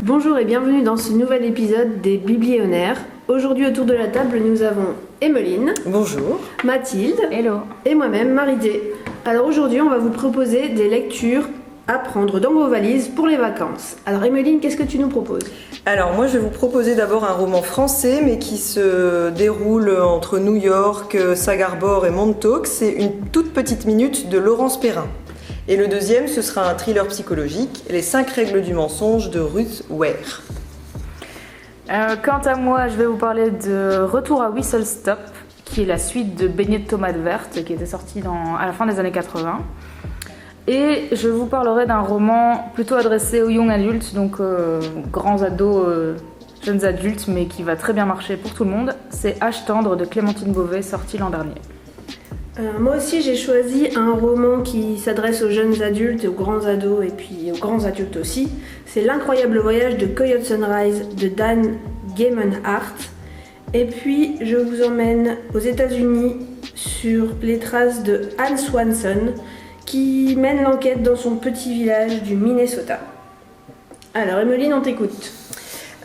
Bonjour et bienvenue dans ce nouvel épisode des Bibliomaniacs. Aujourd'hui autour de la table nous avons Emmeline. Bonjour. Mathilde. Hello. Et moi-même Marie-Dé. Alors aujourd'hui on va vous proposer des lectures à prendre dans vos valises pour les vacances. Alors Emmeline, qu'est-ce que tu nous proposes? Alors moi je vais vous proposer d'abord un roman français mais qui se déroule entre New York, Sagamore et Montauk. C'est Une toute petite minute de Laurence Perrin. Et le deuxième, ce sera un thriller psychologique, Les 5 règles du mensonge de Ruth Ware. Quant à moi, je vais vous parler de Retour à Whistle Stop, qui est la suite de Beignets de tomates vertes, qui était sorti à la fin des années 80. Et je vous parlerai d'un roman plutôt adressé aux young adultes, donc grands ados, jeunes adultes, mais qui va très bien marcher pour tout le monde. C'est Âge tendre de Clémentine Beauvais, sorti l'an dernier. Moi aussi j'ai choisi un roman qui s'adresse aux jeunes adultes, aux grands ados et puis aux grands adultes aussi. C'est L'incroyable voyage de Coyote Sunrise de Dan Gaiman-Hart. Et puis je vous emmène aux États-Unis sur les traces de Anne Swanson qui mène l'enquête dans son petit village du Minnesota. Alors Emmeline, on t'écoute.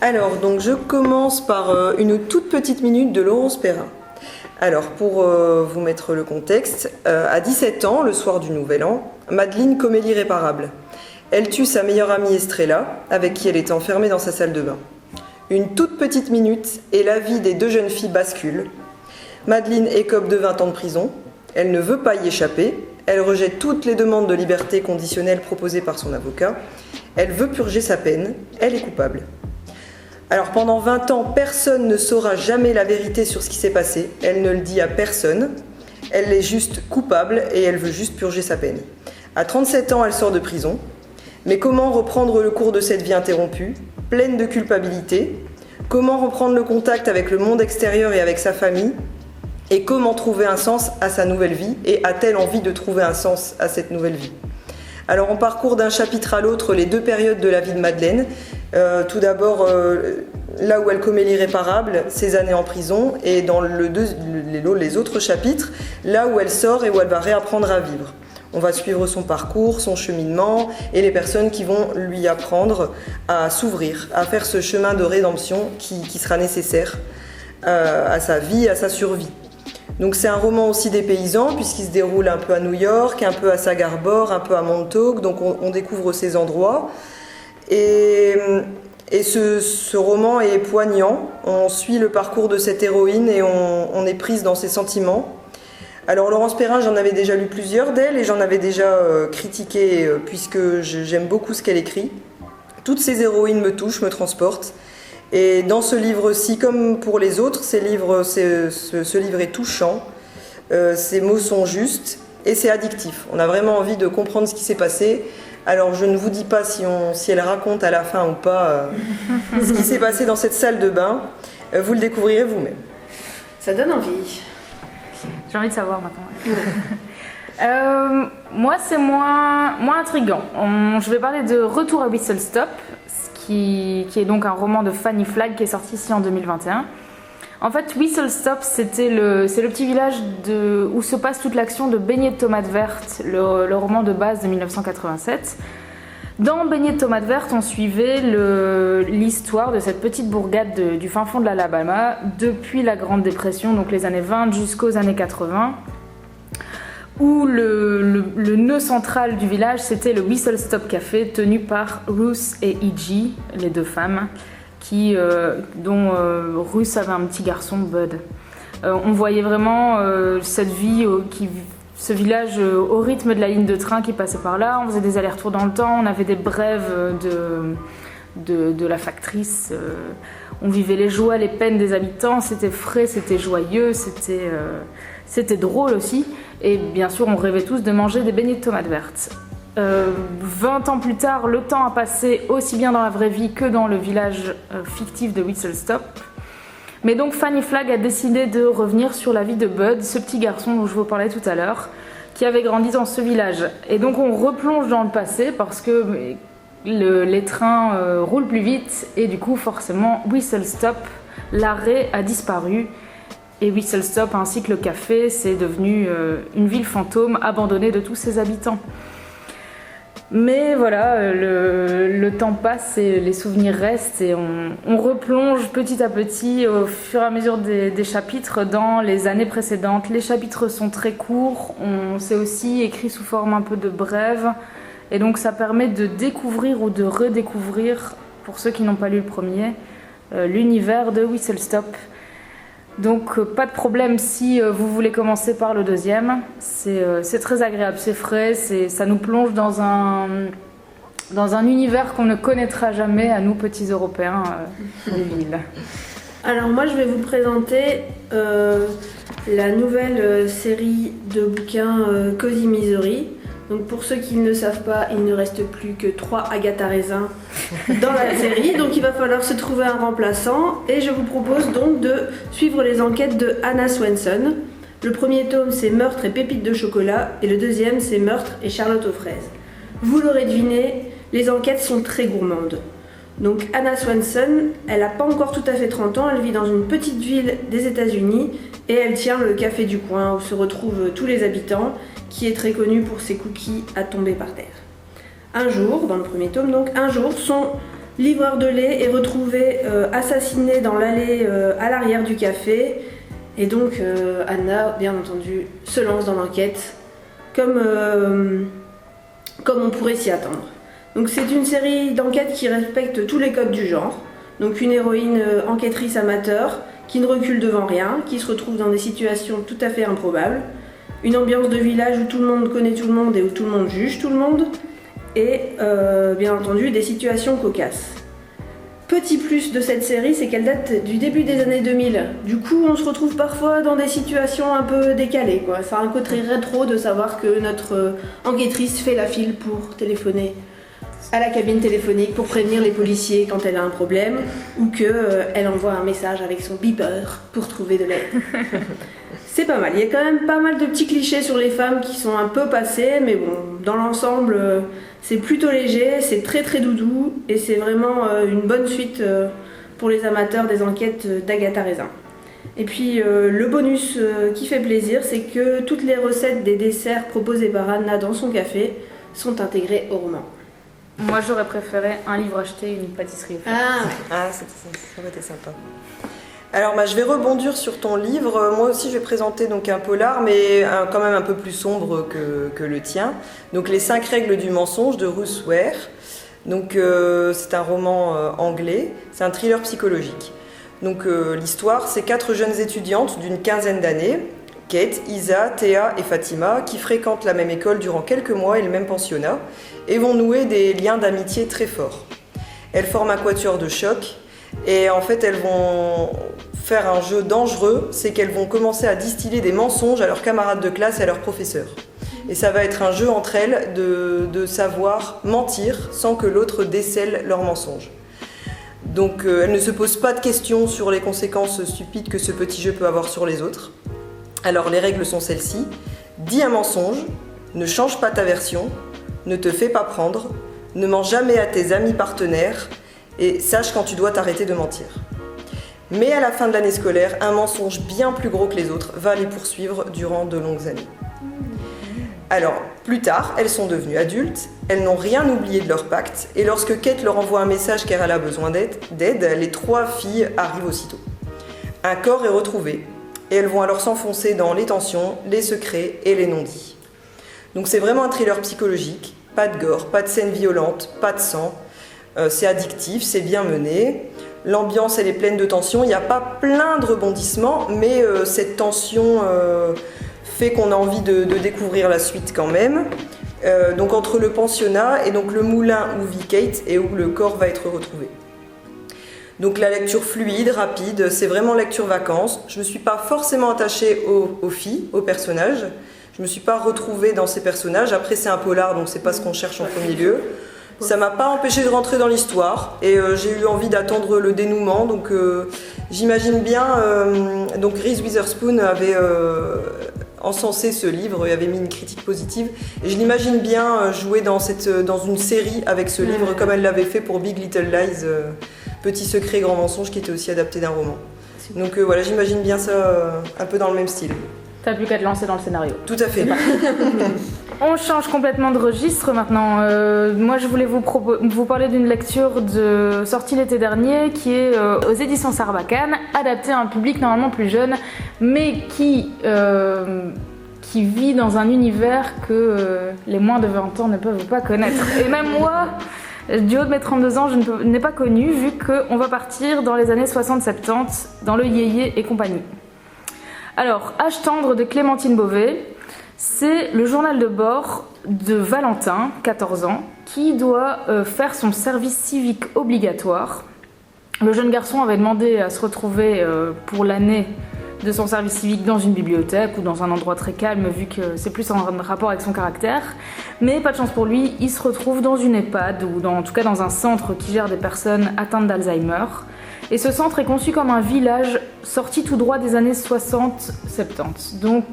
Alors donc je commence par Une toute petite minute de Laurence Perrin. Alors, pour vous mettre le contexte, à 17 ans, le soir du Nouvel An, Madeleine commet l'irréparable. Elle tue sa meilleure amie Estrella, avec qui elle est enfermée dans sa salle de bain. Une toute petite minute et la vie des deux jeunes filles bascule. Madeleine écope de 20 ans de prison. Elle ne veut pas y échapper. Elle rejette toutes les demandes de liberté conditionnelle proposées par son avocat. Elle veut purger sa peine. Elle est coupable. Alors pendant 20 ans, personne ne saura jamais la vérité sur ce qui s'est passé. Elle ne le dit à personne. Elle est juste coupable et elle veut juste purger sa peine. À 37 ans, elle sort de prison. Mais comment reprendre le cours de cette vie interrompue, pleine de culpabilité? Comment reprendre le contact avec le monde extérieur et avec sa famille? Et comment trouver un sens à sa nouvelle vie? Et a-t-elle envie de trouver un sens à cette nouvelle vie? Alors on parcourt d'un chapitre à l'autre les deux périodes de la vie de Madeleine. Tout d'abord, là où elle commet l'irréparable, ses années en prison, et dans les autres chapitres, là où elle sort et où elle va réapprendre à vivre. On va suivre son parcours, son cheminement, et les personnes qui vont lui apprendre à s'ouvrir, à faire ce chemin de rédemption qui sera nécessaire à sa vie, à sa survie. Donc c'est un roman aussi des paysans, puisqu'il se déroule un peu à New York, un peu à Sagamore, un peu à Montauk, donc on découvre ces endroits. Et ce roman est poignant, on suit le parcours de cette héroïne et on est prise dans ses sentiments. Alors Laurence Perrin, j'en avais déjà lu plusieurs d'elle et j'en avais déjà critiqué puisque j'aime beaucoup ce qu'elle écrit. Toutes ces héroïnes me touchent, me transportent. Et dans ce livre-ci, comme pour les autres, ce livre est touchant, ces mots sont justes et c'est addictif. On a vraiment envie de comprendre ce qui s'est passé. Alors je ne vous dis pas si elle raconte à la fin ou pas ce qui s'est passé dans cette salle de bain. Vous le découvrirez vous-même. Ça donne envie. J'ai envie de savoir maintenant. Moi, c'est moins intriguant. Je vais parler de Retour à Whistle Stop, qui est donc un roman de Fanny Flagg qui est sorti ici en 2021. En fait, Whistle Stop, c'est le petit village où se passe toute l'action de Beignets de tomates vertes, le roman de base de 1987. Dans Beignets de tomates vertes, on suivait l'histoire de cette petite bourgade du fin fond de l'Alabama depuis la Grande Dépression, donc les années 20 jusqu'aux années 80, où le nœud central du village, c'était le Whistle Stop Café, tenu par Ruth et E.G., les deux femmes, dont Ruth avait un petit garçon, Bud. On voyait vraiment cette vie, ce village au rythme de la ligne de train qui passait par là. On faisait des allers-retours dans le temps, on avait des brèves de la factrice. On vivait les joies, les peines des habitants, c'était frais, c'était joyeux, c'était drôle aussi. Et bien sûr, on rêvait tous de manger des beignets de tomates vertes. 20 ans plus tard, le temps a passé aussi bien dans la vraie vie que dans le village fictif de Whistle Stop. Mais donc Fanny Flagg a décidé de revenir sur la vie de Bud, ce petit garçon dont je vous parlais tout à l'heure, qui avait grandi dans ce village. Et donc on replonge dans le passé parce que les trains roulent plus vite et du coup forcément Whistle Stop, l'arrêt a disparu. Et Whistle Stop ainsi que le café, c'est devenu une ville fantôme abandonnée de tous ses habitants. Mais voilà, le temps passe et les souvenirs restent et on replonge petit à petit au fur et à mesure des chapitres dans les années précédentes. Les chapitres sont très courts, c'est aussi écrit sous forme un peu de brève et donc ça permet de découvrir ou de redécouvrir, pour ceux qui n'ont pas lu le premier, l'univers de Whistle Stop. Donc pas de problème si vous voulez commencer par le deuxième, c'est très agréable, c'est frais, ça nous plonge dans un univers qu'on ne connaîtra jamais à nous petits Européens des villes. Alors moi je vais vous présenter la nouvelle série de bouquins Cozy Misery. Donc pour ceux qui ne le savent pas, il ne reste plus que 3 Agatha Raisin dans la série, donc il va falloir se trouver un remplaçant et je vous propose donc de suivre les enquêtes de Anna Swenson. Le premier tome c'est Meurtre et pépites de chocolat et le deuxième c'est Meurtre et Charlotte aux fraises. Vous l'aurez deviné, les enquêtes sont très gourmandes. Donc Anna Swenson, elle n'a pas encore tout à fait 30 ans, elle vit dans une petite ville des États-Unis et elle tient le café du coin où se retrouvent tous les habitants, qui est très connu pour ses cookies à tomber par terre. Un jour, dans le premier tome donc, son livreur de lait est retrouvé assassiné dans l'allée à l'arrière du café et donc Anna, bien entendu, se lance dans l'enquête comme on pourrait s'y attendre. Donc c'est une série d'enquêtes qui respecte tous les codes du genre. Donc une héroïne enquêtrice amateur qui ne recule devant rien, qui se retrouve dans des situations tout à fait improbables. Une ambiance de village où tout le monde connaît tout le monde et où tout le monde juge tout le monde. Et bien entendu des situations cocasses. Petit plus de cette série, c'est qu'elle date du début des années 2000. Du coup, on se retrouve parfois dans des situations un peu décalées, quoi. Ça a un côté rétro de savoir que notre enquêtrice fait la file pour téléphoner à la cabine téléphonique pour prévenir les policiers quand elle a un problème ou qu'elle envoie un message avec son beeper pour trouver de l'aide. C'est pas mal, il y a quand même pas mal de petits clichés sur les femmes qui sont un peu passés, mais bon, dans l'ensemble, c'est plutôt léger, c'est très très doudou et c'est vraiment une bonne suite pour les amateurs des enquêtes d'Agatha Raisin. Et puis le bonus qui fait plaisir, c'est que toutes les recettes des desserts proposés par Anna dans son café sont intégrées au roman. Moi j'aurais préféré un livre acheté et une pâtisserie offerte. Ça aurait été sympa. Alors je vais rebondir sur ton livre. Moi aussi je vais présenter donc un polar, mais quand même un peu plus sombre que le tien. Donc Les 5 règles du mensonge de Ruth Ware. Donc c'est un roman anglais, c'est un thriller psychologique. Donc l'histoire, c'est 4 jeunes étudiantes d'une quinzaine d'années, Kate, Isa, Théa et Fatima, qui fréquentent la même école durant quelques mois et le même pensionnat, et vont nouer des liens d'amitié très forts. Elles forment un quatuor de choc, et en fait elles vont faire un jeu dangereux, c'est qu'elles vont commencer à distiller des mensonges à leurs camarades de classe et à leurs professeurs. Et ça va être un jeu entre elles de savoir mentir sans que l'autre décèle leurs mensonges. Donc elles ne se posent pas de questions sur les conséquences stupides que ce petit jeu peut avoir sur les autres. Alors les règles sont celles-ci: dis un mensonge, ne change pas ta version, ne te fais pas prendre, ne mens jamais à tes amis partenaires et sache quand tu dois t'arrêter de mentir. Mais à la fin de l'année scolaire, un mensonge bien plus gros que les autres va les poursuivre durant de longues années. Alors, plus tard, elles sont devenues adultes, elles n'ont rien oublié de leur pacte, et lorsque Kate leur envoie un message car elle a besoin d'aide, les 3 filles arrivent aussitôt. Un corps est retrouvé, et elles vont alors s'enfoncer dans les tensions, les secrets et les non-dits. Donc c'est vraiment un thriller psychologique, pas de gore, pas de scènes violentes, pas de sang, c'est addictif, c'est bien mené, l'ambiance elle est pleine de tension, il n'y a pas plein de rebondissements, mais cette tension fait qu'on a envie de découvrir la suite quand même. Donc entre le pensionnat et donc le moulin où vit Kate et où le corps va être retrouvé. Donc la lecture fluide, rapide, c'est vraiment lecture vacances. Je ne me suis pas forcément attachée aux filles, aux personnages. Je ne me suis pas retrouvée dans ces personnages. Après c'est un polar, donc c'est pas ce qu'on cherche en premier lieu. Ça m'a pas empêché de rentrer dans l'histoire et j'ai eu envie d'attendre le dénouement. Donc j'imagine bien, donc Reese Witherspoon avait encensé ce livre et avait mis une critique positive. Et je l'imagine bien jouer dans une série avec ce livre comme elle l'avait fait pour Big Little Lies, Petit secret, grand mensonge, qui était aussi adapté d'un roman. Donc voilà, j'imagine bien ça un peu dans le même style. T'as plus qu'à te lancer dans le scénario. Tout à fait. On change complètement de registre maintenant. Moi, je voulais vous parler d'une lecture sortie l'été dernier qui est aux éditions Sarbacane, adaptée à un public normalement plus jeune, mais qui vit dans un univers que les moins de 20 ans ne peuvent pas connaître. Et même moi, du haut de mes 32 ans, je n'ai pas connu, vu qu'on va partir dans les années 60-70, dans le yéyé et compagnie. Alors, Âge tendre de Clémentine Beauvais. C'est le journal de bord de Valentin, 14 ans, qui doit faire son service civique obligatoire. Le jeune garçon avait demandé à se retrouver pour l'année de son service civique dans une bibliothèque ou dans un endroit très calme, vu que c'est plus en rapport avec son caractère. Mais pas de chance pour lui, il se retrouve dans une EHPAD, ou en tout cas dans un centre qui gère des personnes atteintes d'Alzheimer. Et ce centre est conçu comme un village sorti tout droit des années 60-70. Donc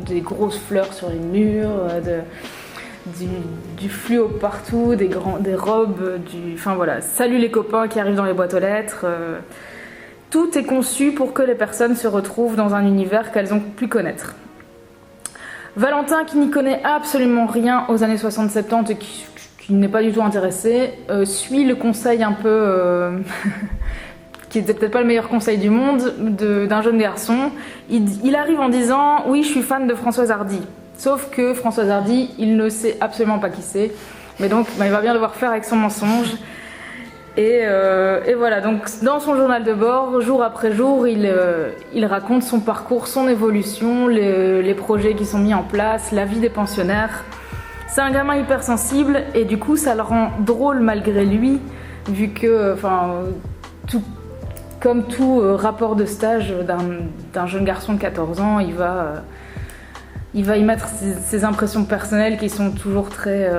des grosses fleurs sur les murs, du fluo partout, des robes, enfin voilà, salut les copains qui arrivent dans les boîtes aux lettres. Tout est conçu pour que les personnes se retrouvent dans un univers qu'elles ont pu connaître. Valentin, qui n'y connaît absolument rien aux années 60-70 et qui n'est pas du tout intéressé, suit le conseil un peu... qui n'était peut-être pas le meilleur conseil du monde, d'un jeune garçon. Il arrive en disant « Oui, je suis fan de Françoise Hardy ». Sauf que Françoise Hardy, il ne sait absolument pas qui c'est. Mais donc, il va bien devoir faire avec son mensonge. Et voilà, donc dans son journal de bord, jour après jour, il raconte son parcours, son évolution, les projets qui sont mis en place, la vie des pensionnaires. C'est un gamin hypersensible et du coup, ça le rend drôle malgré lui, vu que, comme tout rapport de stage d'un jeune garçon de 14 ans, il va y mettre ses impressions personnelles qui sont toujours très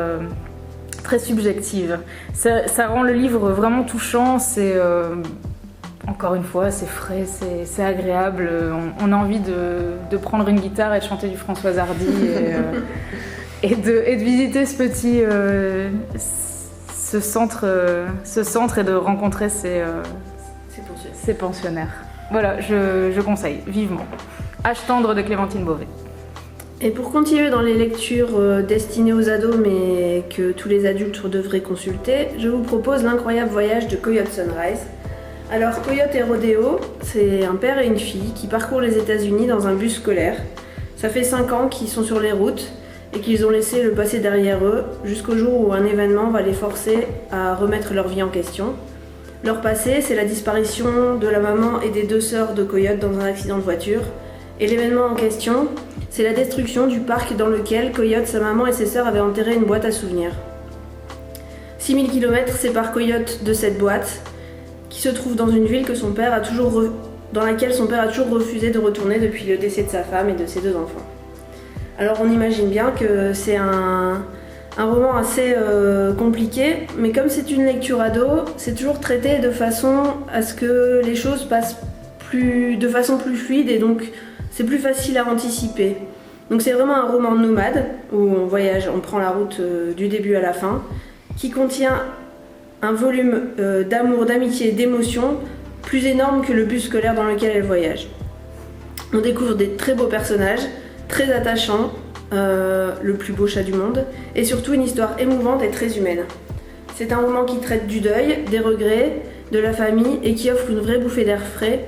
subjectives. Ça rend le livre vraiment touchant, encore une fois, c'est frais, c'est agréable. On a envie de prendre une guitare et de chanter du Françoise Hardy et de visiter ce centre et de rencontrer ces pensionnaires. Voilà, je conseille vivement. Âge tendre de Clémentine Beauvais. Et pour continuer dans les lectures destinées aux ados mais que tous les adultes devraient consulter, je vous propose L'incroyable voyage de Coyote Sunrise. Alors Coyote et Rodeo, c'est un père et une fille qui parcourent les États-Unis dans un bus scolaire. Ça fait 5 ans qu'ils sont sur les routes et qu'ils ont laissé le passé derrière eux jusqu'au jour où un événement va les forcer à remettre leur vie en question. Leur passé, c'est la disparition de la maman et des 2 sœurs de Coyote dans un accident de voiture. Et l'événement en question, c'est la destruction du parc dans lequel Coyote, sa maman et ses sœurs avaient enterré une boîte à souvenirs. 6000 km séparent Coyote de cette boîte, qui se trouve dans une ville dans laquelle son père a toujours refusé de retourner depuis le décès de sa femme et de ses 2 enfants. Alors on imagine bien que c'est un roman assez compliqué, mais comme c'est une lecture ado, c'est toujours traité de façon à ce que les choses passent de façon plus fluide et donc c'est plus facile à anticiper. Donc c'est vraiment un roman nomade où on voyage, on prend la route du début à la fin, qui contient un volume d'amour, d'amitié et d'émotion plus énorme que le bus scolaire dans lequel elle voyage. On découvre des très beaux personnages, très attachants, le plus beau chat du monde, et surtout une histoire émouvante et très humaine. C'est un roman qui traite du deuil, des regrets, de la famille et qui offre une vraie bouffée d'air frais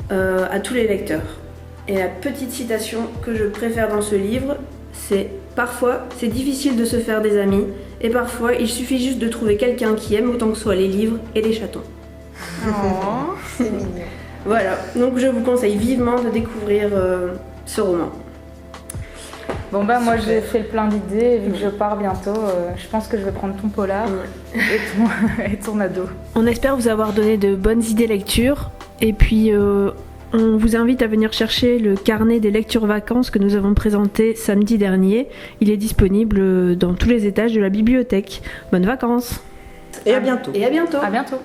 à tous les lecteurs. Et la petite citation que je préfère dans ce livre, c'est « Parfois, c'est difficile de se faire des amis, et parfois, il suffit juste de trouver quelqu'un qui aime autant que soi les livres et les chatons. » Oh, c'est mignon. Voilà, donc je vous conseille vivement de découvrir ce roman. Bon bah moi j'ai fait le plein d'idées, vu que je pars bientôt, je pense que je vais prendre ton polar et ton ado. On espère vous avoir donné de bonnes idées lecture, et puis on vous invite à venir chercher le carnet des lectures vacances que nous avons présenté samedi dernier. Il est disponible dans tous les étages de la bibliothèque. Bonnes vacances. Et à bientôt. Et à bientôt. À bientôt.